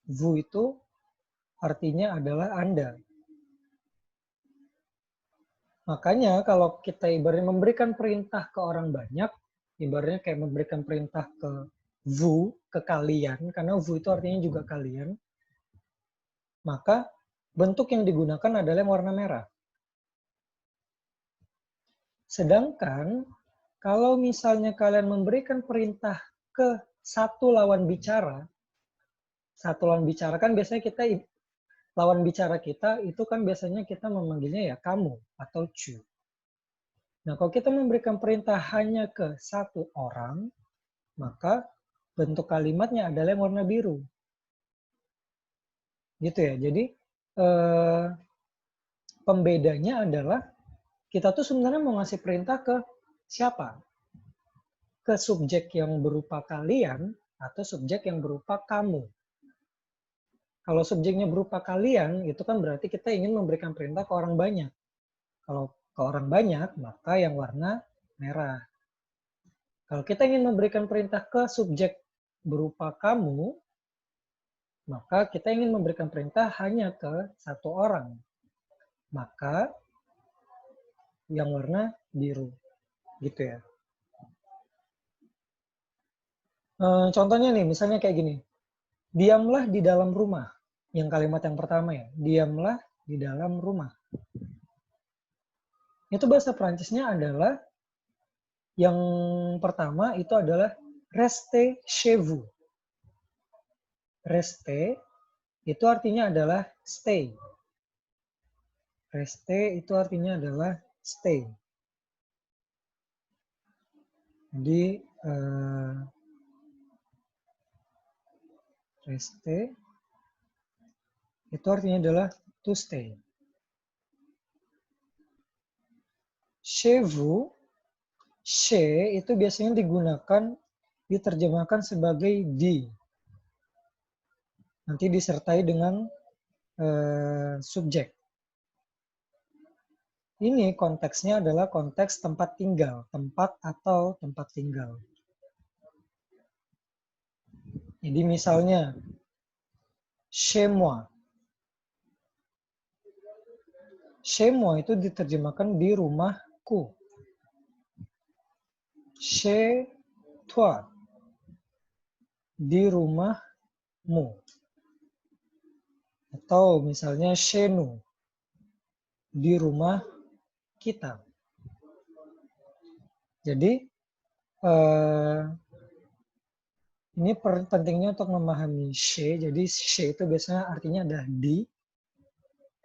Vous itu artinya adalah Anda. Makanya kalau kita ibaratnya memberikan perintah ke orang banyak, ibaratnya kayak memberikan perintah ke vous, ke kalian, karena vous itu artinya juga kalian, maka bentuk yang digunakan adalah yang warna merah. Sedangkan kalau misalnya kalian memberikan perintah ke satu lawan bicara kan biasanya lawan bicara kita itu kan biasanya kita memanggilnya ya kamu atau cu. Nah, kalau kita memberikan perintah hanya ke satu orang, maka bentuk kalimatnya adalah yang warna biru. Gitu ya. Jadi pembedanya adalah kita tuh sebenarnya mau ngasih perintah ke siapa? Ke subjek yang berupa kalian atau subjek yang berupa kamu. Kalau subjeknya berupa kalian, itu kan berarti kita ingin memberikan perintah ke orang banyak. Kalau ke orang banyak, maka yang warna merah. Kalau kita ingin memberikan perintah ke subjek berupa kamu, maka kita ingin memberikan perintah hanya ke satu orang. Maka yang warna biru. Gitu ya. Contohnya nih, misalnya kayak gini. Diamlah di dalam rumah. Yang kalimat yang pertama ya. Diamlah di dalam rumah. Itu bahasa Perancisnya adalah yang pertama itu adalah restez chez vous. Restez itu artinya adalah stay. Restez itu artinya adalah stay. Jadi restez itu artinya adalah to stay. Chez vous, chez itu biasanya diterjemahkan sebagai di. Nanti disertai dengan subjek. Ini konteksnya adalah konteks tempat tinggal, tempat atau tempat tinggal. Jadi misalnya, chez moi. Chez moi itu diterjemahkan di rumahku. Chez toi. Di rumahmu. Atau misalnya chez nous. Di rumah kita. Jadi, ini pentingnya untuk memahami chez. Jadi, chez itu biasanya artinya adalah di.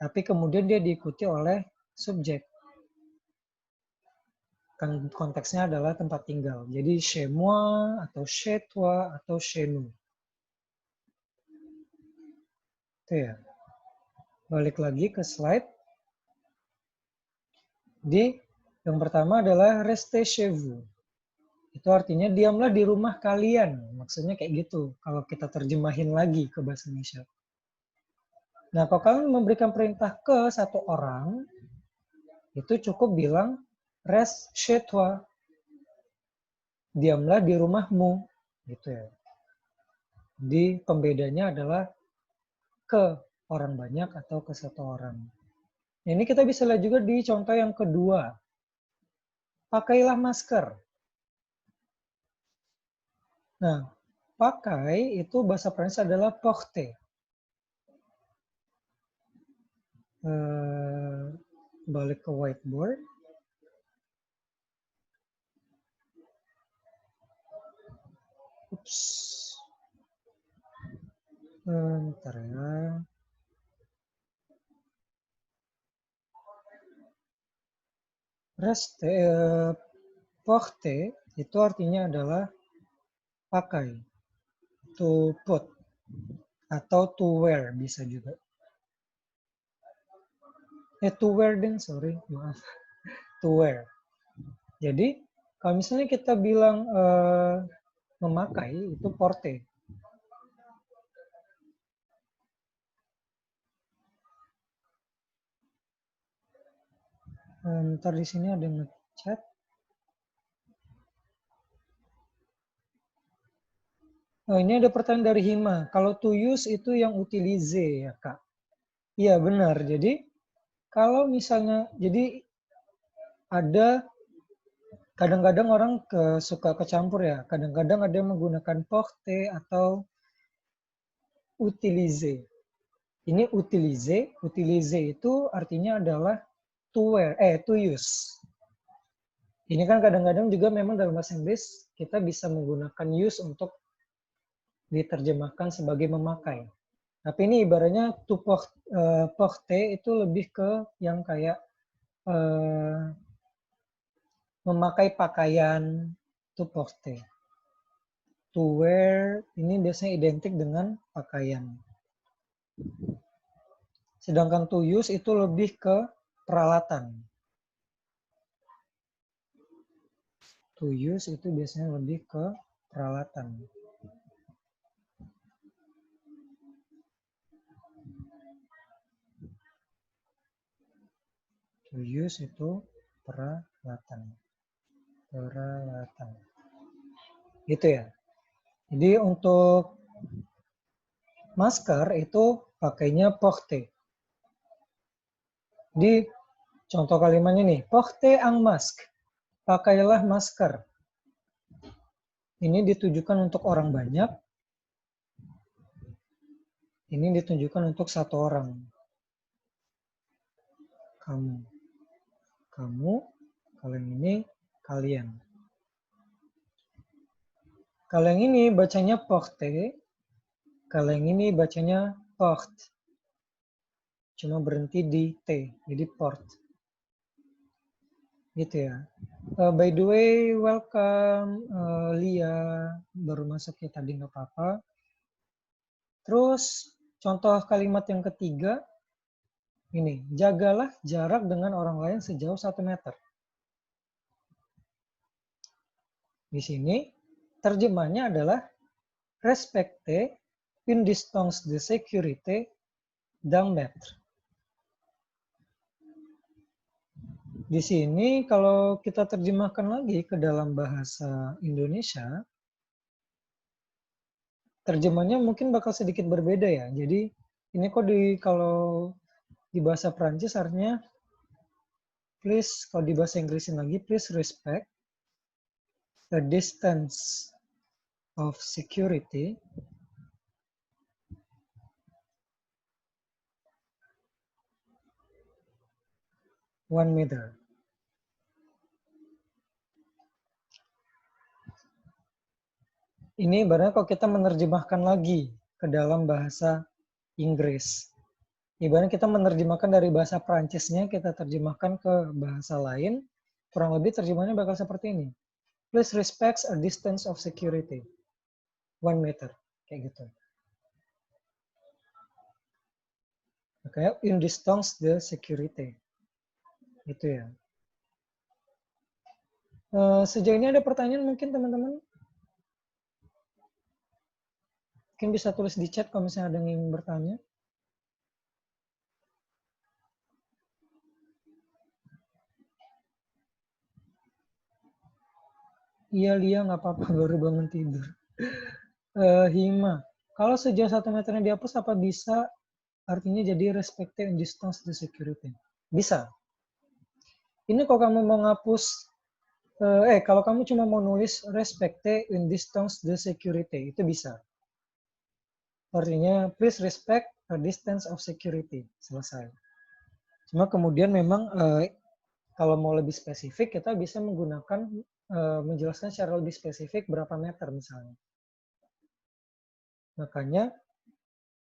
Tapi kemudian dia diikuti oleh subjek. Kan konteksnya adalah tempat tinggal. Jadi chez moi, atau chez toi, atau chez nous. Itu ya. Balik lagi ke slide. Yang pertama adalah restez chez vous. Itu artinya diamlah di rumah kalian. Maksudnya kayak gitu. Kalau kita terjemahin lagi ke bahasa Indonesia. Nah, kalau kalian memberikan perintah ke satu orang, itu cukup bilang reste chez toi. Diamlah di rumahmu. Gitu ya. Jadi pembedanya adalah ke orang banyak atau ke satu orang. Ini kita bisa lihat juga di contoh yang kedua. Pakailah masker. Nah, pakai itu bahasa Prancis adalah porter. Balik ke whiteboard. Ups. Bentar ya. Porter itu artinya adalah pakai. To put. Atau to wear bisa juga. To wear deh, sorry. Maaf. To wear. Jadi, kalau misalnya kita bilang memakai, itu porter. Ntar di sini ada ngechat. Oh, ini ada pertanyaan dari Hima. Kalau to use itu yang utilize ya, Kak? Iya, benar. Jadi, kalau misalnya, jadi ada kadang-kadang orang suka kecampur ya. Kadang-kadang ada yang menggunakan porte atau utilize. Ini utilize. Utilize itu artinya adalah to wear, to use. Ini kan kadang-kadang juga memang dalam bahasa Inggris kita bisa menggunakan use untuk diterjemahkan sebagai memakai. Tapi ini ibaratnya to porte itu lebih ke yang kayak memakai pakaian, to porte. To wear ini biasanya identik dengan pakaian. Sedangkan to use itu lebih ke peralatan. To use itu biasanya lebih ke peralatan. To use itu peralatan. Peralatan. Gitu ya. Jadi untuk masker itu pakainya porte. Di contoh kalimatnya nih, porte un masque. Pakailah masker. Ini ditujukan untuk orang banyak. Ini ditujukan untuk satu orang. Kamu. Kamu, kalian ini, kalian. Kalau yang ini bacanya porte, kalau yang ini bacanya port. Cuma berhenti di T, jadi port. Gitu ya. By the way, welcome Lia, baru masuk ya tadi nggak apa-apa. Terus contoh kalimat yang ketiga, ini, jagalah jarak dengan orang lain sejauh 1 meter. Di sini terjemahnya adalah respecte une distance de sécurité d'un mètre. Di sini kalau kita terjemahkan lagi ke dalam bahasa Indonesia, terjemahnya mungkin bakal sedikit berbeda ya. Jadi ini kok kalau di bahasa Prancis artinya please, kalau di bahasa Inggrisin lagi, please respect a distance of security 1 meter. Ini ibaratnya kalau kita menerjemahkan lagi ke dalam bahasa Inggris. Ibaratnya kita menerjemahkan dari bahasa Prancisnya, kita terjemahkan ke bahasa lain, kurang lebih terjemahnya bakal seperti ini. Please respect a distance of security 1 meter. Kayak gitu. Kayak in distance the security. Itu ya. Sejauh ini ada pertanyaan mungkin teman-teman? Mungkin bisa tulis di chat kalau misalnya ada yang ingin bertanya. Iya, Lia, nggak apa-apa, baru bangun tidur. Hima, kalau sejauh 1 meternya dihapus, apa bisa artinya jadi respect and distance the security? Bisa. Ini kalau kamu mau ngapus, kalau kamu cuma mau nulis respect and distance the security, itu bisa. Artinya, please respect a distance of security. Selesai. Cuma kemudian memang kalau mau lebih spesifik, kita bisa menggunakan, menjelaskan secara lebih spesifik berapa meter misalnya. Makanya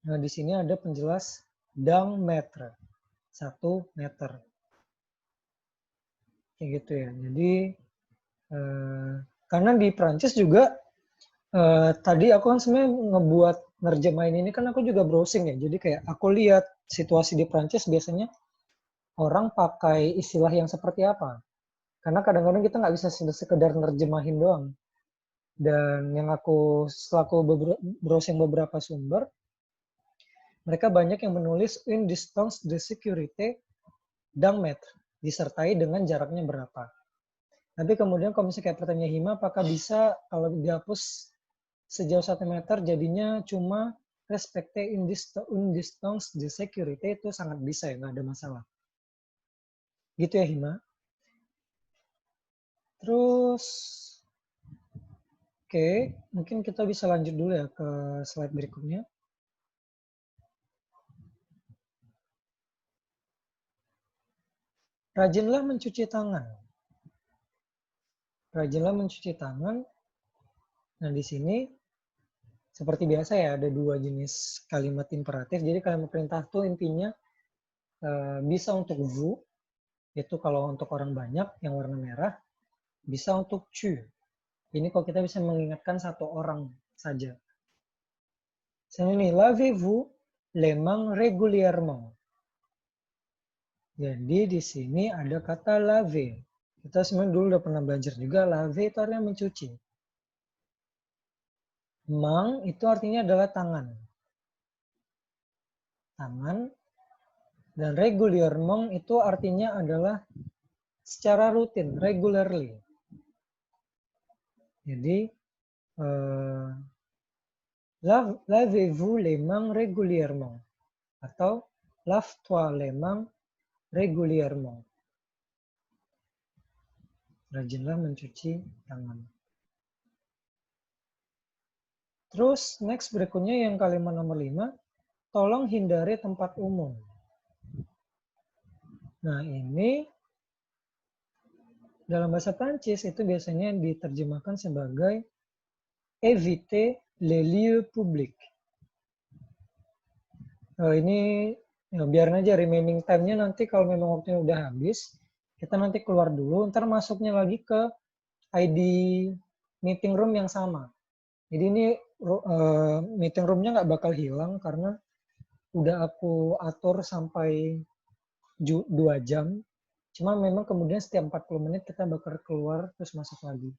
di sini ada penjelas d'un metre, 1 meter. Kayak gitu ya. Jadi karena di Prancis juga tadi aku kan sebenarnya ngebuat nerjemahin ini kan aku juga browsing ya. Jadi kayak aku lihat situasi di Prancis biasanya orang pakai istilah yang seperti apa. Karena kadang-kadang kita nggak bisa sekedar nerjemahin doang. Dan yang aku setelah aku browsing beberapa sumber, mereka banyak yang menulis in distance de sécurité d'un mètre, disertai dengan jaraknya berapa. Tapi kemudian kalau misalnya kayak pertanyaan Hima, apakah bisa kalau dihapus sejauh 1 meter jadinya cuma respecte une distance de sécurité itu sangat bisa ya, nggak ada masalah. Gitu ya Hima. Terus, oke, mungkin kita bisa lanjut dulu ya ke slide berikutnya. Rajinlah mencuci tangan. Rajinlah mencuci tangan. Nah, di sini seperti biasa ya, ada 2 jenis kalimat imperatif. Jadi kalimat perintah itu intinya bisa untuk vous, itu kalau untuk orang banyak yang warna merah, bisa untuk tu. Ini kalau kita bisa mengingatkan satu orang saja. Ini lavez-vous les mains régulièrement. Jadi di sini ada kata laver. Kita sebenarnya dulu udah pernah belajar juga, laver itu artinya mencuci. Main itu artinya adalah tangan. Tangan. Dan régulièrement itu artinya adalah secara rutin, regularly. Jadi, lavez-vous les mains régulièrement. Atau lave-toi les mains régulièrement. Rajinlah mencuci tangan. Terus next berikutnya yang kalimat nomor 5, tolong hindari tempat umum. Nah ini dalam bahasa Prancis itu biasanya diterjemahkan sebagai éviter les lieux publics. Ini ya, biarin aja remaining time-nya nanti kalau memang waktunya udah habis, kita nanti keluar dulu, ntar masuknya lagi ke ID meeting room yang sama. Jadi ini meeting room-nya nggak bakal hilang karena udah aku atur sampai 2 jam. Cuma memang kemudian setiap 40 menit kita bakal keluar terus masuk lagi.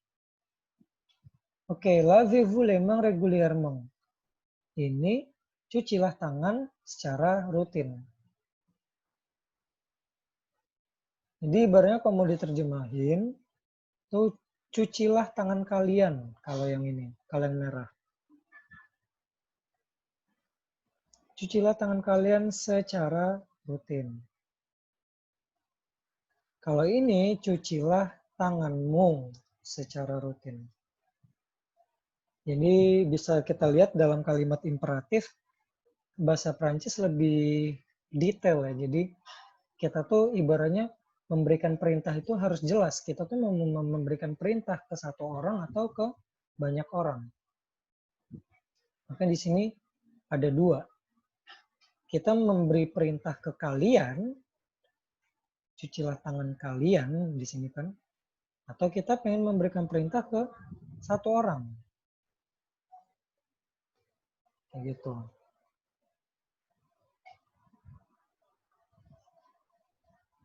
Oke, lavez-vous les mains régulièrement. Ini cucilah tangan secara rutin. Jadi ibaratnya kalau mau diterjemahin, tuh cucilah tangan kalian kalau yang ini, kalian merah. Cucilah tangan kalian secara rutin. Kalau ini, cucilah tanganmu secara rutin. Jadi bisa kita lihat dalam kalimat imperatif, bahasa Prancis lebih detail ya. Jadi kita tuh ibaratnya memberikan perintah itu harus jelas. Kita tuh memberikan perintah ke satu orang atau ke banyak orang. Maka di sini ada 2. Kita memberi perintah ke kalian, cucilah tangan kalian di sini kan. Atau kita pengen memberikan perintah ke satu orang. Kayak gitu.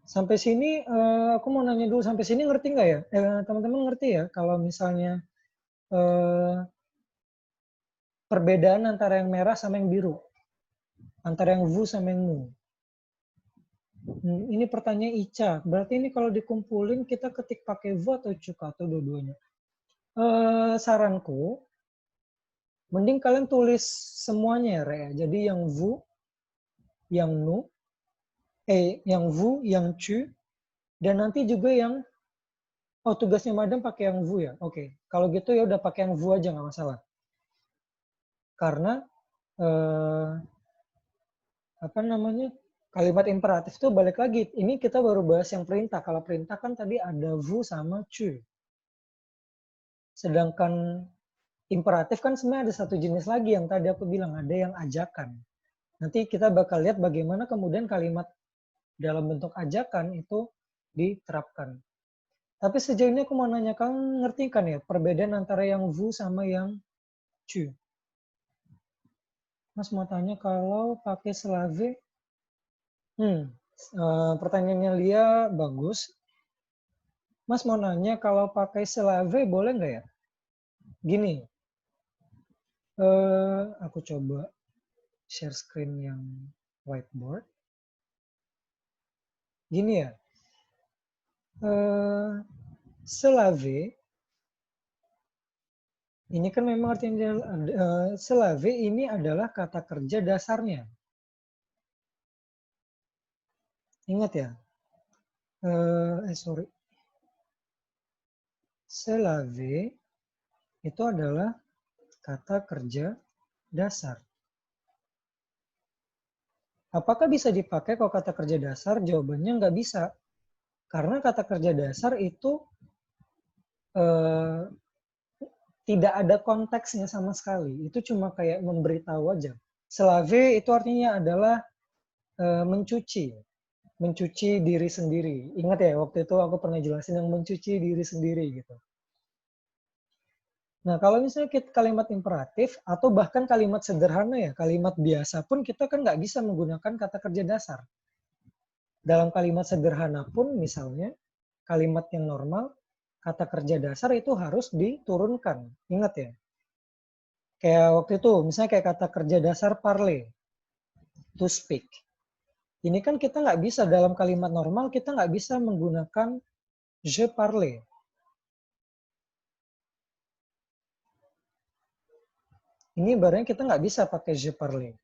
Sampai sini aku mau nanya dulu, sampai sini ngerti nggak ya? Teman-teman ngerti ya kalau misalnya perbedaan antara yang merah sama yang biru? Antara yang vous sama yang nous. Ini pertanyaan Ica. Berarti ini kalau dikumpulin kita ketik pakai vous atau cuka atau dua-duanya? Saranku, mending kalian tulis semuanya ya, Re. Jadi yang vous, yang nous, yang vous, yang tu, dan nanti juga yang, tugasnya madam pakai yang vous ya. Oke, kalau gitu ya udah pakai yang vous aja nggak masalah. Karena kalimat imperatif itu balik lagi. Ini kita baru bahas yang perintah. Kalau perintah kan tadi ada vous sama tu. Sedangkan imperatif kan sebenarnya ada satu jenis lagi yang tadi aku bilang, ada yang ajakan. Nanti kita bakal lihat bagaimana kemudian kalimat dalam bentuk ajakan itu diterapkan. Tapi sejauh ini aku mau nanya, kamu ngerti kan ya perbedaan antara yang vous sama yang tu? Mas mau tanya kalau pakai slave, pertanyaannya Lia bagus. Mas mau nanya kalau pakai slave boleh nggak ya? Gini, aku coba share screen yang whiteboard. Gini ya, slave Ini kan memang artinya se laver ini adalah kata kerja dasarnya. Ingat ya. Sorry. Se laver itu adalah kata kerja dasar. Apakah bisa dipakai kalau kata kerja dasar? Jawabannya nggak bisa. Karena kata kerja dasar itu tidak ada konteksnya sama sekali. Itu cuma kayak memberitahu aja. Selave itu artinya adalah mencuci. Mencuci diri sendiri. Ingat ya, waktu itu aku pernah jelasin yang mencuci diri sendiri gitu. Nah, kalau misalnya kita kalimat imperatif atau bahkan kalimat sederhana ya, kalimat biasa pun kita kan nggak bisa menggunakan kata kerja dasar. Dalam kalimat sederhana pun misalnya, kalimat yang normal, kata kerja dasar itu harus diturunkan. Ingat ya. Kayak waktu itu, misalnya kayak kata kerja dasar parler, to speak. Ini kan kita nggak bisa, dalam kalimat normal kita nggak bisa menggunakan je parle. Ini ibaratnya kita nggak bisa pakai je parle.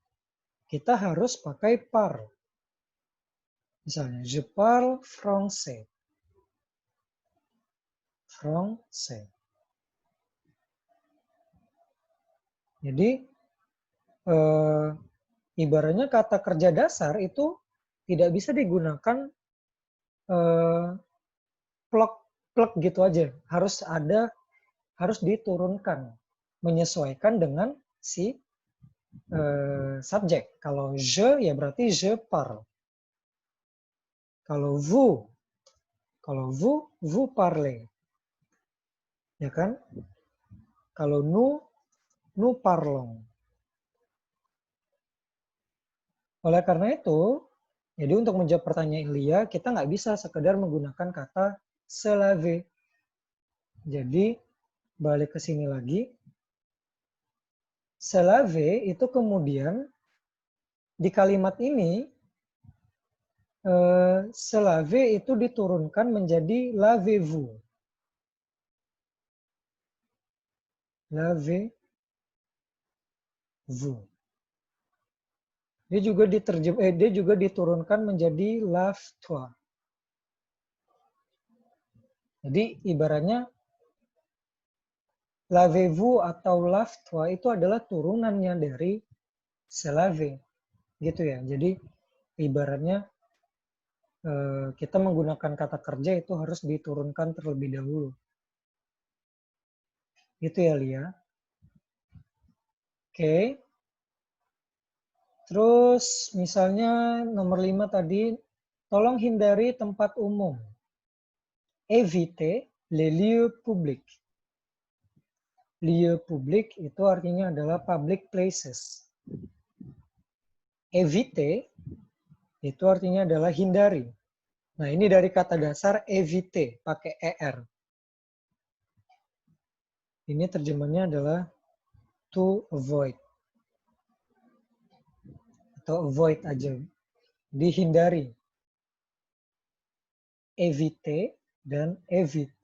Kita harus pakai par. Misalnya, je parle français. Français. Jadi, ibaratnya kata kerja dasar itu tidak bisa digunakan plug gitu aja. Harus diturunkan, menyesuaikan dengan si subjek. Kalau je ya berarti je parle. Kalau vous parlez. Ya kan? Kalau nous parlons. Oleh karena itu, jadi untuk menjawab pertanyaan Ilya, kita nggak bisa sekedar menggunakan kata se laver. Jadi, balik ke sini lagi. Se laver itu kemudian di kalimat ini, se laver itu diturunkan menjadi lavez-vous. Lavez-vous. Dia juga diturunkan menjadi lave-toi. Jadi ibaratnya lavez-vous atau lave-toi itu adalah turunannya dari se laver. Gitu ya. Jadi ibaratnya kita menggunakan kata kerja itu harus diturunkan terlebih dahulu. Gitu ya, Lia. Oke. Terus misalnya nomor 5 tadi, tolong hindari tempat umum. Évitez les lieux publics. Lieu public itu artinya adalah public places. Éviter itu artinya adalah hindari. Nah, ini dari kata dasar éviter, pakai er. Ini terjemahnya adalah to avoid. Atau avoid aja. Dihindari. Éviter dan évite.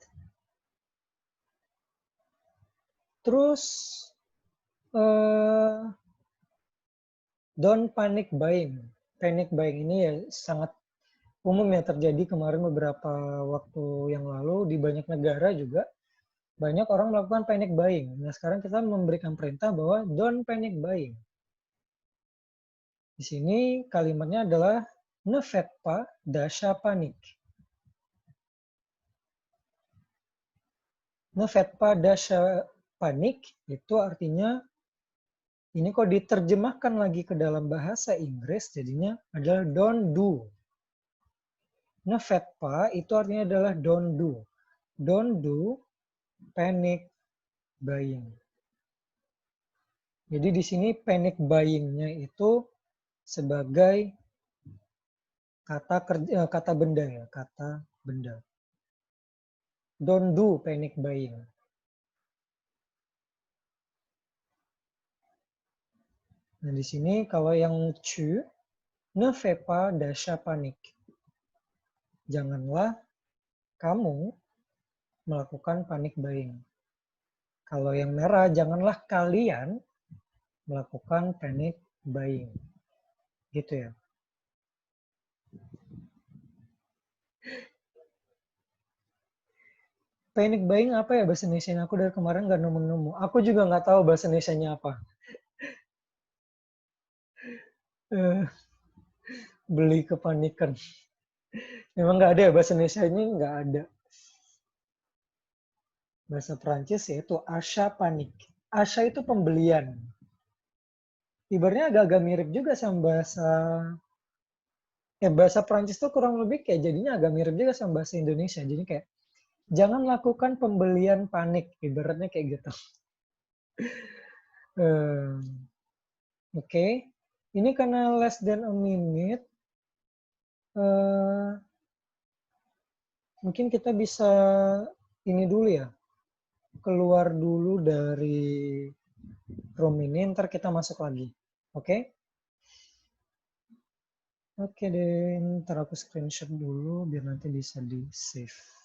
Terus, don't panic buying. Panic buying ini ya sangat umum ya terjadi kemarin beberapa waktu yang lalu di banyak negara juga. Banyak orang melakukan panic buying. Nah, sekarang kita memberikan perintah bahwa don't panic buying. Di sini kalimatnya adalah ne faites pas d'achat panique. Ne faites pas d'achat panique itu artinya ini kok diterjemahkan lagi ke dalam bahasa Inggris jadinya adalah don't do. Ne faites pas itu artinya adalah don't do. Don't do panic buying. Jadi di sini panic buying-nya itu sebagai kata benda ya, kata benda. Don't do panic buying. Nah, di sini kalau yang tu, ne fais pas d'achat panique. Janganlah kamu melakukan panic buying. Kalau yang merah, janganlah kalian melakukan panic buying. Gitu ya. Panic buying apa ya bahasa Indonesia? Aku dari kemarin nggak nemu-nemu. Aku juga nggak tahu bahasa Indonesia-nya apa. Beli kepanikan. Memang nggak ada ya bahasa Indonesia ini nggak ada. Bahasa Perancis yaitu achat panik. Achat itu pembelian. Ibaratnya agak-agak mirip juga sama bahasa Perancis tuh kurang lebih kayak jadinya agak mirip juga sama bahasa Indonesia. Jadi kayak jangan lakukan pembelian panik, ibaratnya kayak gitu. Oke. Ini karena less than a minute, mungkin kita bisa ini dulu ya, keluar dulu dari room ini, ntar kita masuk lagi. Oke? Oke deh, ntar aku screenshot dulu biar nanti bisa di save.